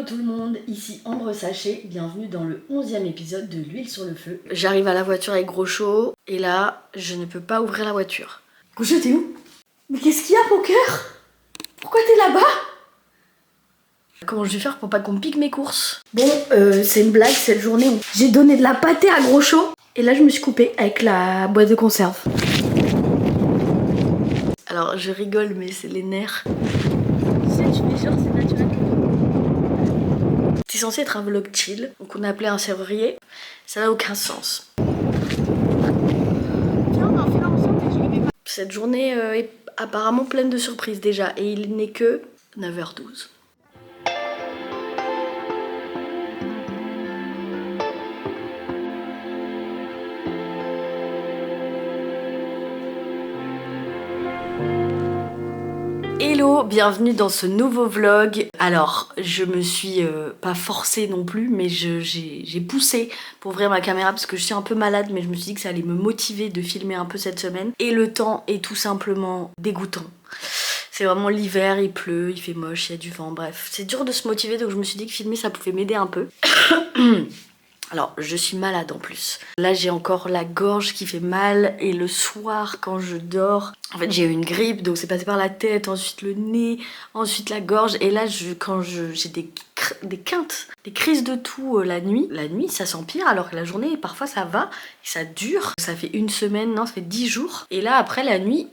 tout le monde, ici Ambre Sachet, bienvenue dans le 11e épisode de l'huile sur le feu. J'arrive à la voiture avec Gros-Chaud et là, je ne peux pas ouvrir la voiture. Gros-Chaud, t'es où? Mais qu'est-ce qu'il y a, mon cœur? Pourquoi t'es là-bas? Comment je vais faire pour pas qu'on me pique mes courses? Bon, c'est une blague, cette journée où j'ai donné de la pâtée à Gros-Chaud et là je me suis coupée avec la boîte de conserve. Alors je rigole mais c'est les nerfs. Tu sais, tu fais genre c'est naturel. C'est censé être un vlog chill, donc on a appelé un serrurier. Ça n'a aucun sens. Cette journée est apparemment pleine de surprises déjà et il n'est que 9h12. Hello, bienvenue dans ce nouveau vlog. Alors, je me suis pas forcée non plus, mais j'ai poussé pour ouvrir ma caméra parce que je suis un peu malade, mais je me suis dit que ça allait me motiver de filmer un peu cette semaine. Et le temps est tout simplement dégoûtant. C'est vraiment l'hiver, il pleut, il fait moche, il y a du vent, bref. C'est dur de se motiver, donc je me suis dit que filmer ça pouvait m'aider un peu. Alors, je suis malade en plus. Là, j'ai encore la gorge qui fait mal et le soir, quand je dors, en fait, j'ai eu une grippe, donc c'est passé par la tête, ensuite le nez, ensuite la gorge. Et là, quand j'ai des quintes, des crises de toux la nuit. La nuit, ça s'empire, alors que la journée, parfois, ça va, ça dure. Ça fait une semaine, non, ça fait 10 jours. Et là, après, la nuit,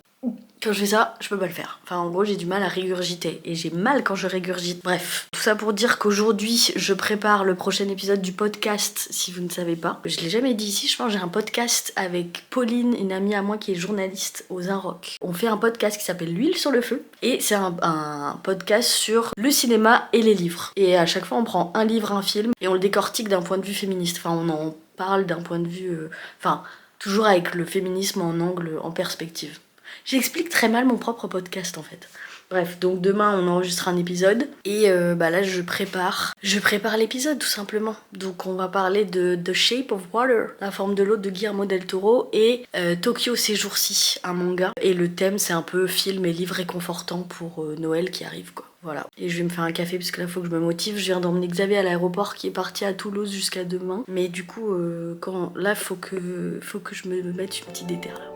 quand je fais ça, je peux pas le faire. Enfin, en gros, j'ai du mal à régurgiter. Et j'ai mal quand je régurgite. Bref, tout ça pour dire qu'aujourd'hui, je prépare le prochain épisode du podcast, si vous ne savez pas. Je l'ai jamais dit ici, je pense que j'ai un podcast avec Pauline, une amie à moi qui est journaliste aux Inrocks. On fait un podcast qui s'appelle L'huile sur le feu. Et c'est un podcast sur le cinéma et les livres. Et à chaque fois, on prend un livre, un film, et on le décortique d'un point de vue féministe. Enfin, on en parle d'un point de vue... Enfin, toujours avec le féminisme en angle, en perspective. J'explique très mal mon propre podcast en fait. Bref, donc demain on enregistre un épisode et là je prépare l'épisode tout simplement. Donc on va parler de The Shape of Water, la forme de l'eau de Guillermo del Toro et Tokyo ces jours-ci, un manga. Et le thème c'est un peu film et livre réconfortant pour Noël qui arrive quoi. Voilà. Et je vais me faire un café parce que là faut que je me motive. Je viens d'emmener Xavier à l'aéroport qui est parti à Toulouse jusqu'à demain. Mais du coup là faut que je me mette une petite déterre là.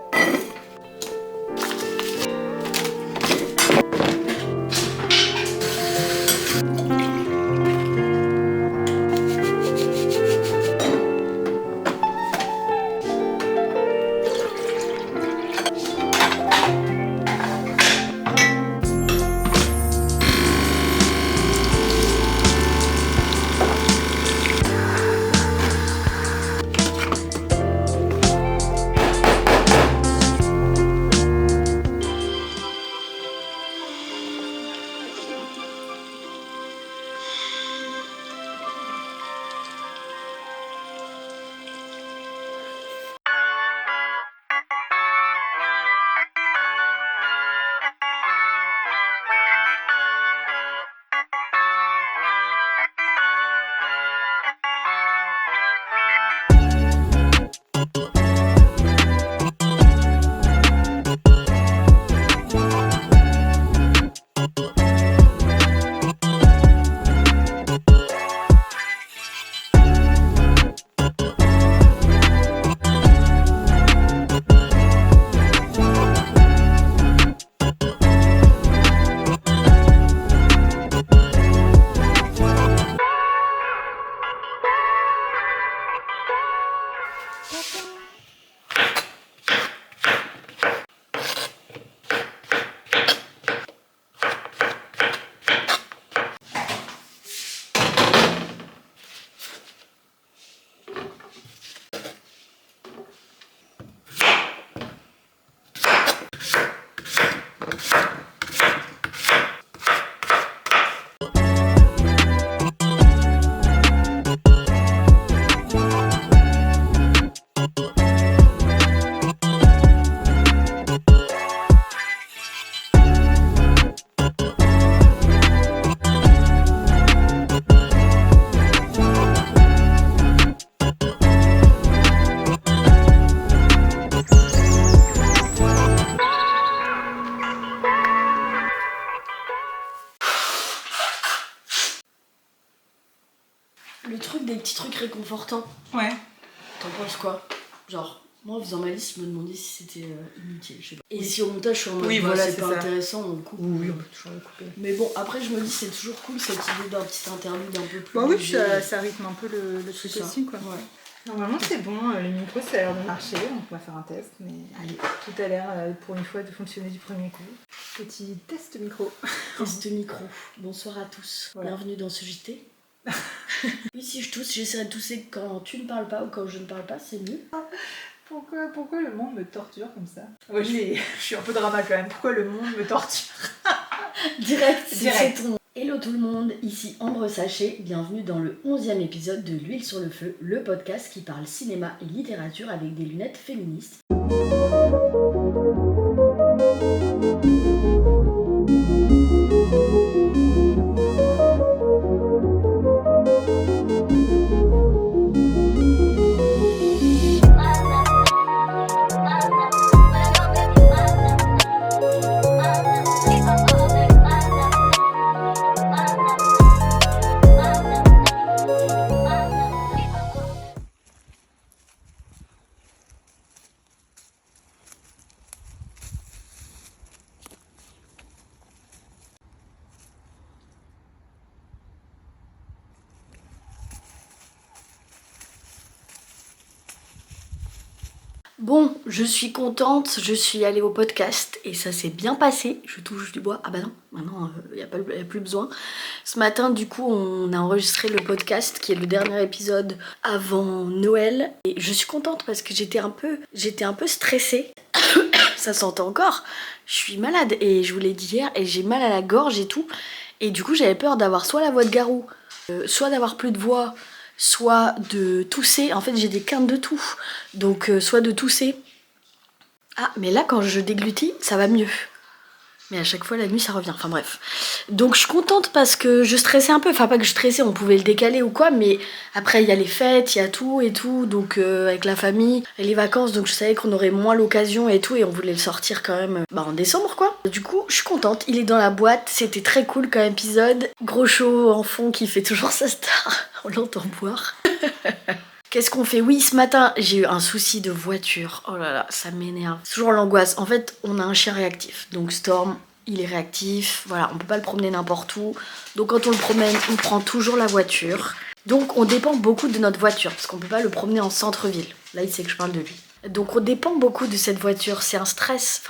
Le truc des petits trucs réconfortants. Ouais. T'en penses quoi? Genre, moi en faisant ma liste, je me demandais si c'était inutile, je sais pas. Et si au montage je suis en mode, voilà, c'est pas intéressant, on coupe. Oui, on peut toujours le couper. Mais bon, après je me dis c'est toujours cool cette idée d'un petit interlude un peu plus... Bah oui, ça rythme un peu le truc aussi, quoi. Ouais. Normalement c'est bon, les micros ça a l'air de marcher, donc on va faire un test, mais allez, tout a l'air pour une fois de fonctionner du premier coup. Petit test micro. Test micro. Bonsoir à tous, voilà. Bienvenue dans ce JT. Oui, si je tousse, j'essaierai de tousser quand tu ne parles pas ou quand je ne parle pas, c'est mieux. Pourquoi le monde me torture comme ça? Ouais, je suis un peu drama quand même, pourquoi le monde me torture? Direct. C'est ton... Hello tout le monde, ici Ambre Sachet, bienvenue dans le 11e épisode de L'huile sur le feu, le podcast qui parle cinéma et littérature avec des lunettes féministes. Bon, je suis contente, je suis allée au podcast et ça s'est bien passé, je touche du bois. Ah bah non, maintenant il n'y a plus besoin. Ce matin du coup on a enregistré le podcast qui est le dernier épisode avant Noël et je suis contente parce que j'étais un peu stressée. Ça s'entend encore, je suis malade et je vous l'ai dit hier et j'ai mal à la gorge et tout. Et du coup j'avais peur d'avoir soit la voix de garou, soit d'avoir plus de voix, soit de tousser. En fait j'ai des quintes de toux, donc soit de tousser. Ah mais là quand je déglutis ça va mieux, mais à chaque fois la nuit ça revient, enfin bref. Donc je suis contente parce que je stressais un peu, enfin pas que je stressais, on pouvait le décaler ou quoi, mais après il y a les fêtes, il y a tout et tout, donc avec la famille et les vacances, donc je savais qu'on aurait moins l'occasion et tout, et on voulait le sortir quand même en décembre quoi. Du coup je suis contente, il est dans la boîte, c'était très cool comme épisode. Gros show en fond qui fait toujours sa star, on l'entend boire. Qu'est-ce qu'on fait? Oui, ce matin, j'ai eu un souci de voiture. Oh là là, ça m'énerve. C'est toujours l'angoisse. En fait, on a un chien réactif. Donc Storm, il est réactif. Voilà, on peut pas le promener n'importe où. Donc quand on le promène, on prend toujours la voiture. Donc on dépend beaucoup de notre voiture, parce qu'on peut pas le promener en centre-ville. Là, il sait que je parle de lui. Donc on dépend beaucoup de cette voiture, c'est un stress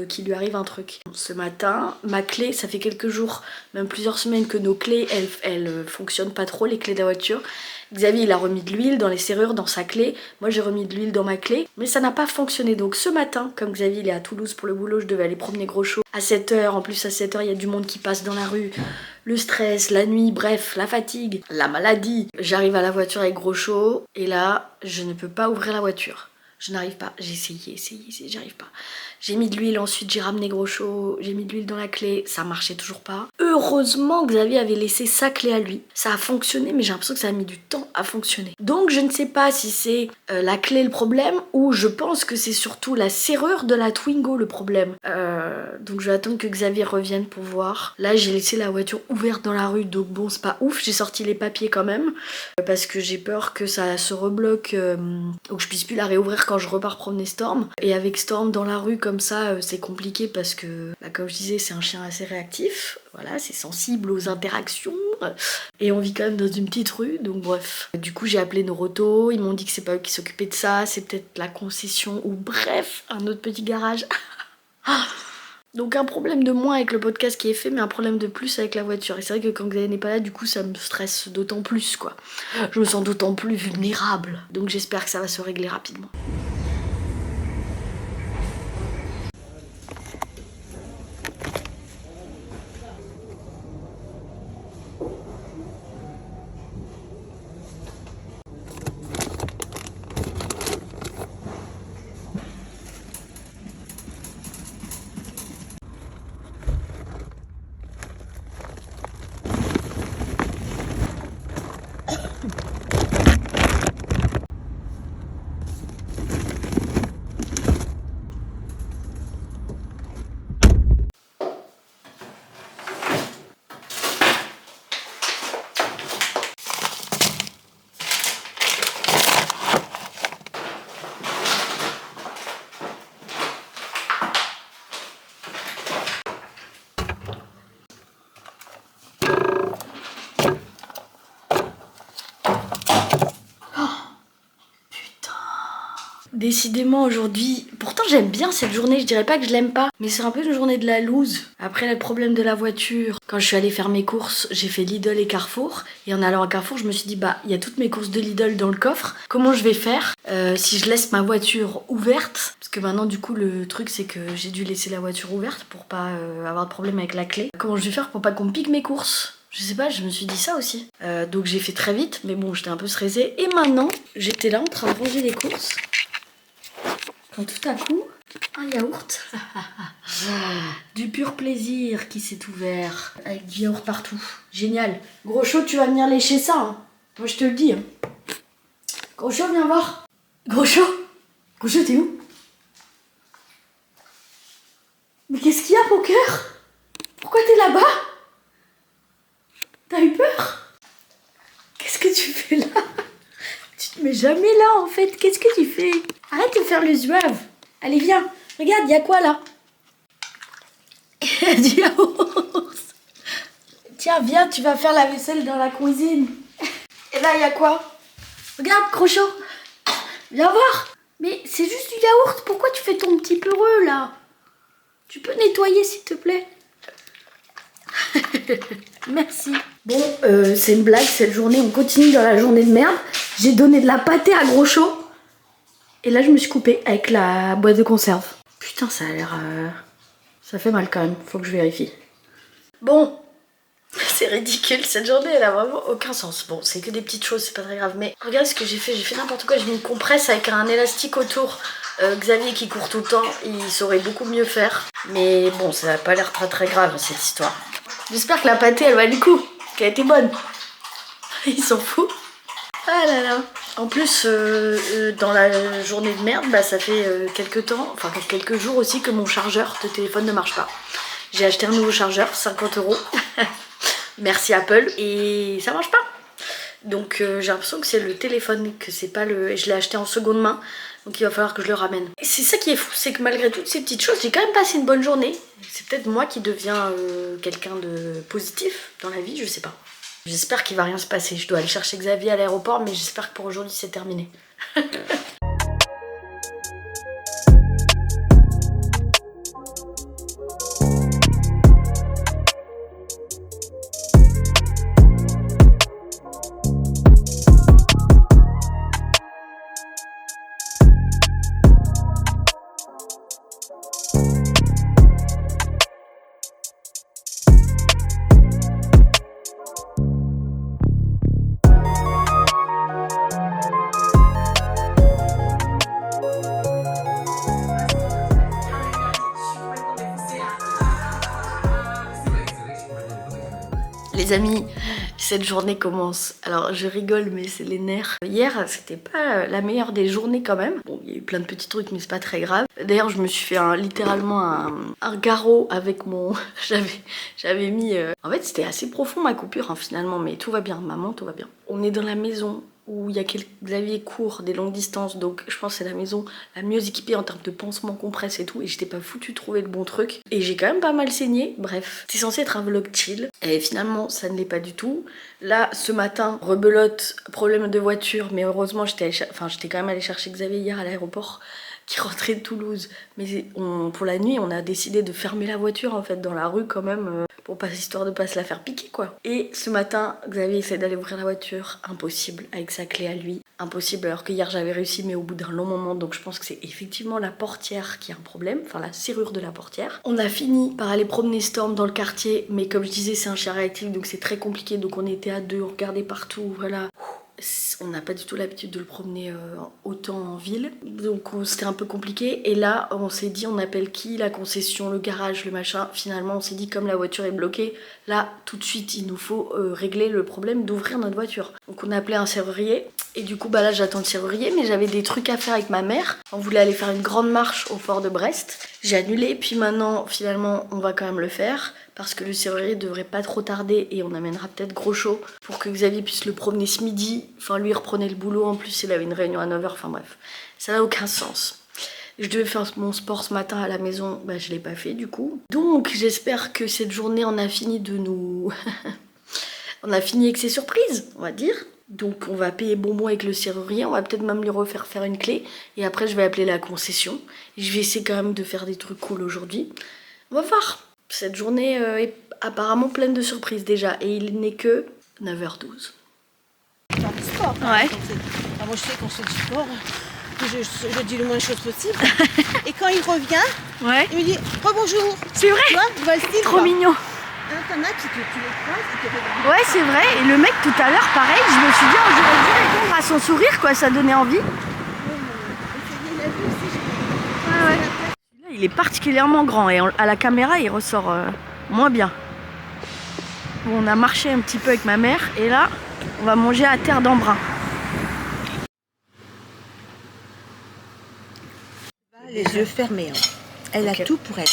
qu'il lui arrive un truc. Ce matin, ma clé, ça fait quelques jours, même plusieurs semaines que nos clés, elles fonctionnent pas trop, les clés de la voiture. Xavier il a remis de l'huile dans les serrures, dans sa clé, moi j'ai remis de l'huile dans ma clé, mais ça n'a pas fonctionné. Donc ce matin, comme Xavier il est à Toulouse pour le boulot, je devais aller promener Gros-Chaud à 7h, en plus à 7h il y a du monde qui passe dans la rue, le stress, la nuit, bref, la fatigue, la maladie. J'arrive à la voiture avec Gros-Chaud, et là, je ne peux pas ouvrir la voiture. Je n'arrive pas, j'ai essayé, j'arrive pas. J'ai mis de l'huile, ensuite j'ai ramené Gros-Chaud, j'ai mis de l'huile dans la clé, ça marchait toujours pas. Heureusement que Xavier avait laissé sa clé à lui. Ça a fonctionné, mais j'ai l'impression que ça a mis du temps à fonctionner. Donc je ne sais pas si c'est la clé le problème, ou je pense que c'est surtout la serrure de la Twingo le problème. Donc je vais attendre que Xavier revienne pour voir. Là j'ai laissé la voiture ouverte dans la rue, donc bon c'est pas ouf, j'ai sorti les papiers quand même, parce que j'ai peur que ça se rebloque, ou que je puisse plus la réouvrir quand je repars promener Storm. Et avec Storm dans la rue comme ça, c'est compliqué parce que, comme je disais, c'est un chien assez réactif. Voilà, c'est sensible aux interactions. Et on vit quand même dans une petite rue, donc bref. Du coup, j'ai appelé Noroto, ils m'ont dit que c'est pas eux qui s'occupaient de ça, c'est peut-être la concession, ou bref, un autre petit garage. Donc un problème de moins avec le podcast qui est fait, mais un problème de plus avec la voiture. Et c'est vrai que quand Xavier n'est pas là, du coup ça me stresse d'autant plus quoi. Je me sens d'autant plus vulnérable. Donc j'espère que ça va se régler rapidement. Décidément aujourd'hui, pourtant j'aime bien cette journée, je dirais pas que je l'aime pas, mais c'est un peu une journée de la loose. Après le problème de la voiture, quand je suis allée faire mes courses, j'ai fait Lidl et Carrefour, et en allant à Carrefour je me suis dit bah il y a toutes mes courses de Lidl dans le coffre, comment je vais faire si je laisse ma voiture ouverte, parce que maintenant du coup le truc c'est que j'ai dû laisser la voiture ouverte pour pas avoir de problème avec la clé. Comment je vais faire pour pas qu'on me pique mes courses? Je sais pas, je me suis dit ça aussi. Donc j'ai fait très vite, mais bon j'étais un peu stressée, et maintenant j'étais là en train de ranger les courses. Quand tout à coup, un yaourt, du pur plaisir qui s'est ouvert, avec du yaourt partout. Génial. Gros chaud, tu vas venir lécher ça. Hein. Moi, je te le dis. Hein. Gros chaud, viens voir. Gros chaud. Gros chaud, t'es où? Mais qu'est-ce qu'il y a, mon cœur? Pourquoi t'es là-bas? T'as eu peur? Qu'est-ce que tu fais là? Tu te mets jamais là, en fait. Qu'est-ce que tu fais? Arrête de faire le zouave. Allez, viens. Regarde, il y a quoi là? Du yaourt. Tiens, viens, tu vas faire la vaisselle dans la cuisine. Et là, il y a quoi? Regarde, Crochot. Viens voir. Mais c'est juste du yaourt. Pourquoi tu fais ton petit peureux là? Tu peux nettoyer, s'il te plaît? Merci. Bon, c'est une blague cette journée. On continue dans la journée de merde. J'ai donné de la pâtée à Groschot. Et là, je me suis coupée avec la boîte de conserve. Putain, ça a l'air... Ça fait mal quand même. Faut que je vérifie. Bon. C'est ridicule. Cette journée, elle a vraiment aucun sens. Bon, c'est que des petites choses, c'est pas très grave. Mais regarde ce que j'ai fait. J'ai fait n'importe quoi. J'ai mis une compresse avec un élastique autour. Xavier qui court tout le temps, il saurait beaucoup mieux faire. Mais bon, ça n'a pas l'air très très grave cette histoire. J'espère que la pâtée, elle va du coup. Qu'elle a été bonne. Il s'en fout. Ah là là. En plus, dans la journée de merde, bah, ça fait quelques temps, enfin quelques jours aussi que mon chargeur de téléphone ne marche pas. J'ai acheté un nouveau chargeur, 50 €. Merci Apple. Et ça marche pas. Donc j'ai l'impression que c'est le téléphone, que c'est pas le... Je l'ai acheté en seconde main, donc il va falloir que je le ramène. Et c'est ça qui est fou, c'est que malgré toutes ces petites choses, j'ai quand même passé une bonne journée. C'est peut-être moi qui deviens quelqu'un de positif dans la vie, je sais pas. J'espère qu'il va rien se passer. Je dois aller chercher Xavier à l'aéroport, mais j'espère que pour aujourd'hui c'est terminé. Les amis, cette journée commence. Alors je rigole mais c'est les nerfs. Hier c'était pas la meilleure des journées quand même. Bon il y a eu plein de petits trucs mais c'est pas très grave. D'ailleurs je me suis fait littéralement un garrot avec mon... J'avais mis... En fait c'était assez profond ma coupure hein, finalement, mais tout va bien, maman tout va bien. On est dans la maison où il y a Xavier court des longues distances, donc je pense que c'est la maison la mieux équipée en termes de pansement compresse et tout, et j'étais pas foutue de trouver le bon truc, et j'ai quand même pas mal saigné. Bref, c'est censé être un vlog chill, et finalement ça ne l'est pas du tout. Là ce matin, rebelote, problème de voiture, mais heureusement j'étais quand même allée chercher Xavier hier à l'aéroport, qui rentrait de Toulouse, mais pour la nuit on a décidé de fermer la voiture en fait dans la rue quand même, pour pas, histoire de pas se la faire piquer quoi. Et ce matin Xavier essaie d'aller ouvrir la voiture, impossible avec sa clé à lui, impossible, alors que hier j'avais réussi mais au bout d'un long moment, donc je pense que c'est effectivement la portière qui a un problème, enfin la serrure de la portière. On a fini par aller promener Storm dans le quartier, mais comme je disais c'est un chien réactif donc c'est très compliqué, donc on était à deux, on regardait partout, voilà. On n'a pas du tout l'habitude de le promener autant en ville, donc c'était un peu compliqué. Et là on s'est dit on appelle qui, la concession, le garage, le machin. Finalement on s'est dit comme la voiture est bloquée, là tout de suite il nous faut régler le problème d'ouvrir notre voiture. Donc on a appelé un serrurier, et du coup bah là j'attends le serrurier, mais j'avais des trucs à faire avec ma mère. On voulait aller faire une grande marche au port de Brest, j'ai annulé, puis maintenant finalement on va quand même le faire, parce que le serrurier devrait pas trop tarder et on amènera peut-être Groschot pour que Xavier puisse le promener ce midi. Enfin lui il reprenait le boulot, en plus il avait une réunion à 9 h, enfin bref, ça n'a aucun sens. Je devais faire mon sport ce matin à la maison, bah je l'ai pas fait du coup. Donc j'espère que cette journée on a fini de nous... on a fini avec ses surprises, on va dire. Donc on va payer bonbon avec le serrurier, on va peut-être même lui refaire faire une clé. Et après je vais appeler la concession. Et je vais essayer quand même de faire des trucs cool aujourd'hui. On va voir. Cette journée est apparemment pleine de surprises déjà. Et il n'est que 9h12. Faire du sport. Ouais. Moi je sais qu'on fait du sport. Je dis le moins de choses possible. Et quand il revient, Ouais. il me dit rebonjour. C'est vrai. Tu vois, il va le style. Trop mignon. T'en as qui tu les croises, qui te regardent. Ouais, c'est vrai. Et le mec tout à l'heure, pareil, je me suis dit, oh, j'aurais dû répondre à son sourire, quoi. Ça donnait envie. Ah ouais. Là, il est particulièrement grand et à la caméra, il ressort moins bien. Bon, on a marché un petit peu avec ma mère et là, on va manger à terre d'Embrun. Les yeux fermés. Hein. Elle a tout pour elle.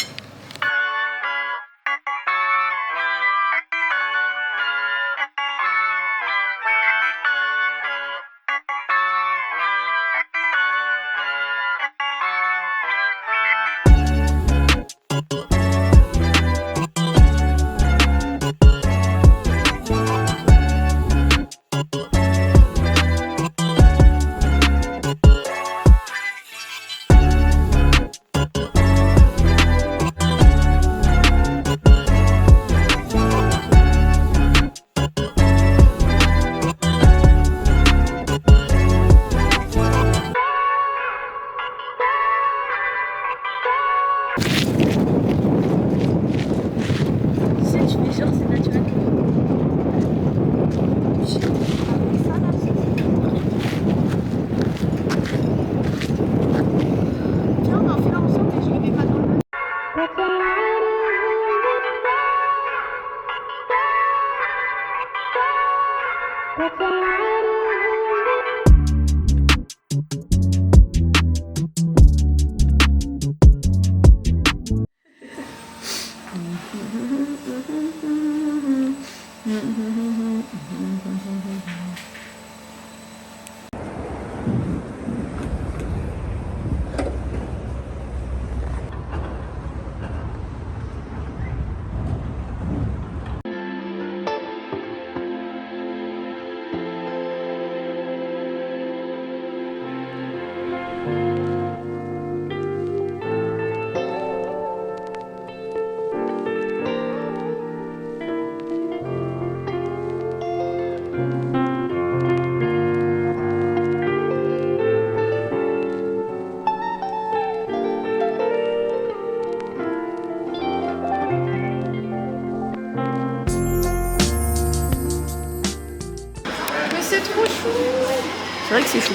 C'est vrai que c'est chou.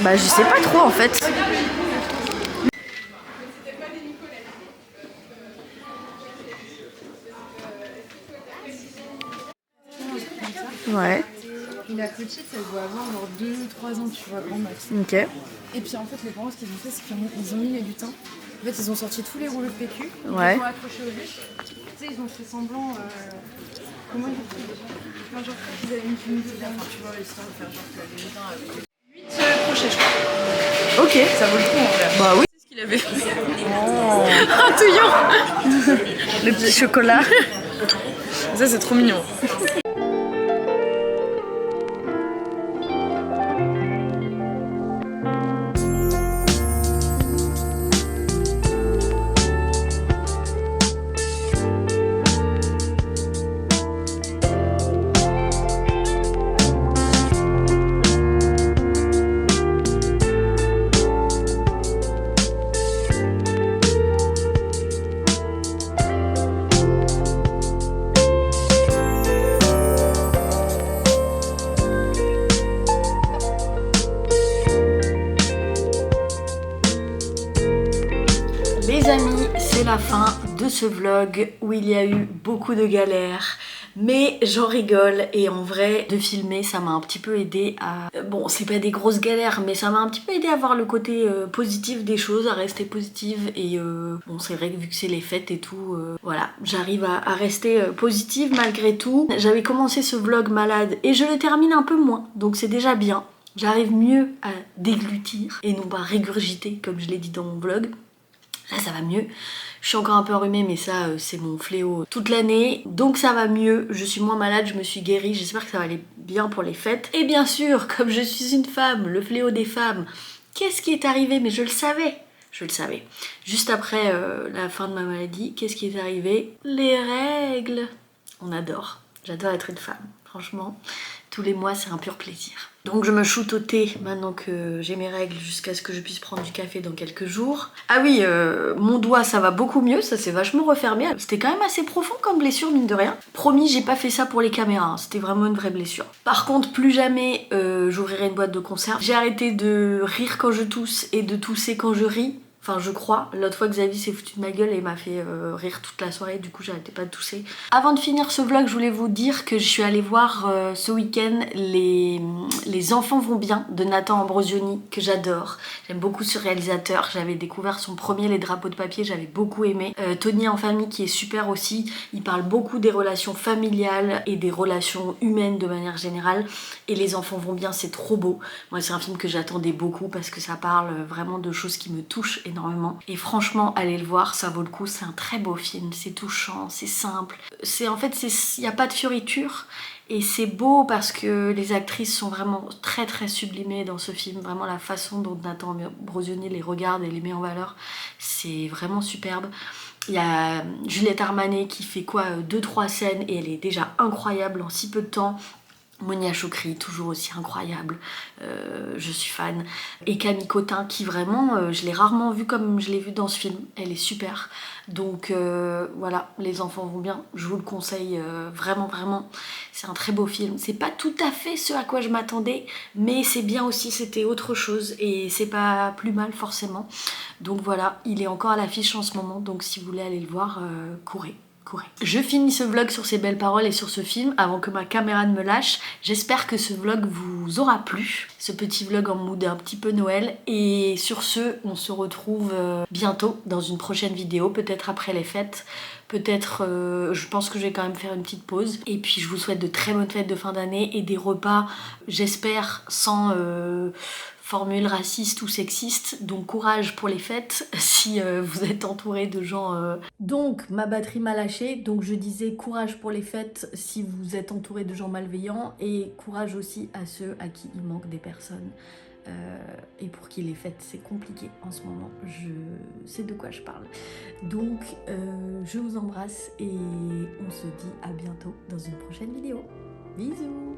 Bah je sais pas trop en fait. Ouais. La petite, elle doit avoir genre 2-3 ans, tu vois, grand max. Ok. Et puis en fait, les parents, ce qu'ils ont fait, c'est qu'ils ont mis les lutins. En fait, ils ont sorti tous les rouleaux de PQ. Ouais. Ils ont accroché au bûche. Tu sais, ils ont fait semblant. Comment ils ont fait déjà? Enfin, genre, ils avaient une fumée de la fin, tu vois, histoire de faire genre que les lutins avaient 8 crochets, je crois. Ok. Ça vaut le coup en vrai. Bah oui. C'est ce qu'il avait fait. Oh. Un touillon. Le petit chocolat. Ça, c'est trop mignon. Les amis, c'est la fin de ce vlog où il y a eu beaucoup de galères. Mais j'en rigole et en vrai de filmer ça m'a un petit peu aidé à... Bon c'est pas des grosses galères mais ça m'a un petit peu aidé à voir le côté positif des choses, à rester positive et bon c'est vrai que vu que c'est les fêtes et tout, voilà j'arrive à rester positive malgré tout. J'avais commencé ce vlog malade et je le termine un peu moins donc c'est déjà bien. J'arrive mieux à déglutir et non pas régurgiter comme je l'ai dit dans mon vlog. Là ça va mieux, je suis encore un peu enrhumée mais ça c'est mon fléau toute l'année. Donc ça va mieux, je suis moins malade, je me suis guérie, j'espère que ça va aller bien pour les fêtes. Et bien sûr, comme je suis une femme, le fléau des femmes, qu'est-ce qui est arrivé? Mais je le savais. Je le savais. Juste après la fin de ma maladie, qu'est-ce qui est arrivé? Les règles. On adore. J'adore être une femme. Franchement, tous les mois, c'est un pur plaisir. Donc je me shoot au thé maintenant que j'ai mes règles jusqu'à ce que je puisse prendre du café dans quelques jours. Ah oui, mon doigt, ça va beaucoup mieux. Ça s'est vachement refermé. C'était quand même assez profond comme blessure, mine de rien. Promis, j'ai pas fait ça pour les caméras. Hein. C'était vraiment une vraie blessure. Par contre, plus jamais j'ouvrirai une boîte de conserve. J'ai arrêté de rire quand je tousse et de tousser quand je ris. Enfin je crois, l'autre fois Xavier s'est foutu de ma gueule et m'a fait rire toute la soirée, du coup j'arrêtais pas de tousser. Avant de finir ce vlog, je voulais vous dire que je suis allée voir ce week-end les enfants vont bien de Nathan Ambrosioni, que j'adore. J'aime beaucoup ce réalisateur, j'avais découvert son premier Les drapeaux de papier, j'avais beaucoup aimé. Tony en famille qui est super aussi, il parle beaucoup des relations familiales et des relations humaines de manière générale. Et les enfants vont bien, c'est trop beau. Moi c'est un film que j'attendais beaucoup parce que ça parle vraiment de choses qui me touchent énormément. Et franchement, allez le voir, ça vaut le coup, c'est un très beau film, c'est touchant, c'est simple. En fait, il n'y a pas de fioriture et c'est beau parce que les actrices sont vraiment très très sublimées dans ce film. Vraiment la façon dont Nathan Ambrosioni les regarde et les met en valeur, c'est vraiment superbe. Il y a Juliette Armanet qui fait quoi 2-3 scènes et elle est déjà incroyable en si peu de temps. Monia Chokri, toujours aussi incroyable, je suis fan. Et Camille Cotin qui vraiment, je l'ai rarement vue comme je l'ai vue dans ce film, elle est super. Donc voilà, les enfants vont bien, je vous le conseille vraiment vraiment, c'est un très beau film. C'est pas tout à fait ce à quoi je m'attendais, mais c'est bien aussi, c'était autre chose et c'est pas plus mal forcément. Donc voilà, il est encore à l'affiche en ce moment, donc si vous voulez aller le voir, courez. Je finis ce vlog sur ces belles paroles et sur ce film avant que ma caméra ne me lâche. J'espère que ce vlog vous aura plu. Ce petit vlog en mood un petit peu Noël. Et sur ce, on se retrouve bientôt dans une prochaine vidéo, peut-être après les fêtes. Peut-être, je pense que je vais quand même faire une petite pause. Et puis je vous souhaite de très bonnes fêtes de fin d'année et des repas, j'espère, sans formule raciste ou sexiste, donc courage pour les fêtes si vous êtes entouré de gens... Donc ma batterie m'a lâché, donc je disais courage pour les fêtes si vous êtes entouré de gens malveillants et courage aussi à ceux à qui il manque des personnes et pour qui les fêtes c'est compliqué en ce moment, je sais de quoi je parle. Donc je vous embrasse et on se dit à bientôt dans une prochaine vidéo. Bisous.